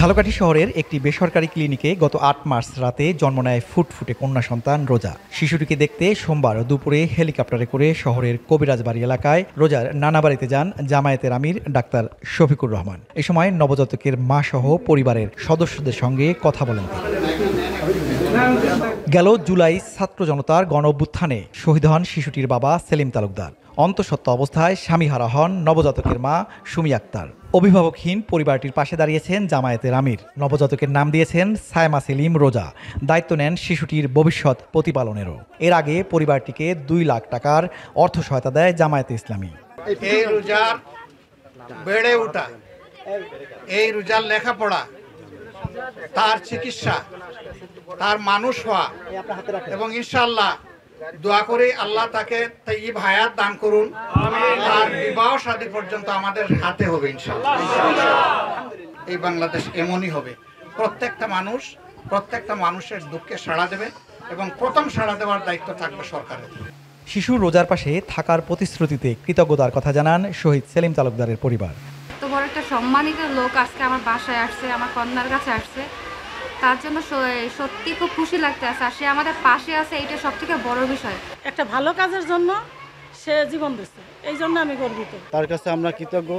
ঝালকাঠি শহরের একটি বেসরকারি ক্লিনিকে গত ৮ মার্চ রাতে জন্ম নেয় ফুটফুটে কন্যা সন্তান রোজা। শিশুটিকে দেখতে সোমবার দুপুরে হেলিকপ্টারে করে শহরের কবিরাজবাড়ি এলাকায় রোজার নানা বাড়িতে যান জামায়াতের আমির ডাক্তার শফিকুর রহমান। এ সময় নবজাতকের মা সহ পরিবারের সদস্যদের সঙ্গে কথা বলেন তিনি। গেল জুলাই ছাত্র জনতার গণ অভ্যুত্থানে শহীদ হন শিশুটির বাবা সেলিম তালুকদার। অন্তঃসত্ত্বা অবস্থায় স্বামীহারা হন নবজাতকের মা সুমি আক্তার। অভিভাবকহীন পরিবারটির পাশে দাঁড়িয়েছেন জামায়াতের আমির। নবজাতকের নাম দিয়েছেন সায়মা সেলিম রোজা। দায়িত্ব নেন শিশুটির ভবিষ্যৎ প্রতিপালনেরও। এর আগে পরিবারটিকে 2 লাখ টাকার অর্থ সহায়তা দেয় জামায়াতে ইসলামী। এই রোজার বেড়ে ওঠা, এই রোজার লেখাপড়া, তার চিকিৎসা, তার মানুষ হওয়া এবং ইনশাআল্লাহ দোয়া করি আল্লাহ তাকে তাইয়্যিব হায়াত দান করুন। তার বিবাহ শাদী পর্যন্ত আমাদের হাতে হবে ইনশাআল্লাহ। এই বাংলাদেশ এমনই হবে, প্রত্যেকটা মানুষের দুঃখে সাড়া দেবে এবং প্রথম সাড়া দেওয়ার দায়িত্ব থাকবে সরকারের। শিশু রোজার পাশে থাকার প্রতিশ্রুতিতে কৃতজ্ঞতার কথা জানান শহীদ সেলিম তালুকদারের পরিবার। এত বড় একটা সম্মানিত লোক আজকে আমার বাসায় আসছে, আমার কন্যার কাছে আসছে, তার জন্য সত্যি খুব খুশি লাগতেছে। আর সে আমাদের পাশে আছে, এটা সবথেকে বড় বিষয়। একটা ভালো কাজের জন্য সে জীবন দিচ্ছে, এই জন্য আমি গর্বিত। তার কাছে আমরা কৃতজ্ঞ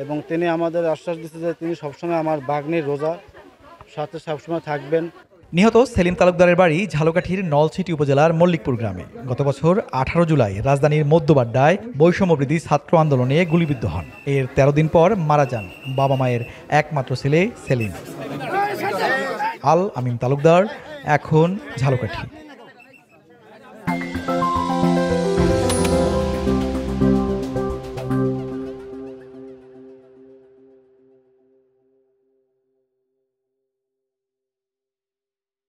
এবং তিনি আমাদের আশ্বাস দিচ্ছে যে তিনি সবসময় আমার বাগ্নির রোজা সাথে সবসময় থাকবেন। নিহত সেলিম তালুকদারের বাড়ি ঝালকাঠির নলছিটি উপজেলার মল্লিকপুর গ্রামে। গত বছর 18 জুলাই রাজধানীর মধ্যবাড্ডায় বৈষম্যবৃদ্ধি ছাত্র আন্দোলনে গুলিবিদ্ধ হন। এর 13 দিন পর মারা যান বাবা মায়ের একমাত্র ছেলে সেলিম। আল আমিন তালুকদার, এখন ঝালকাঠি।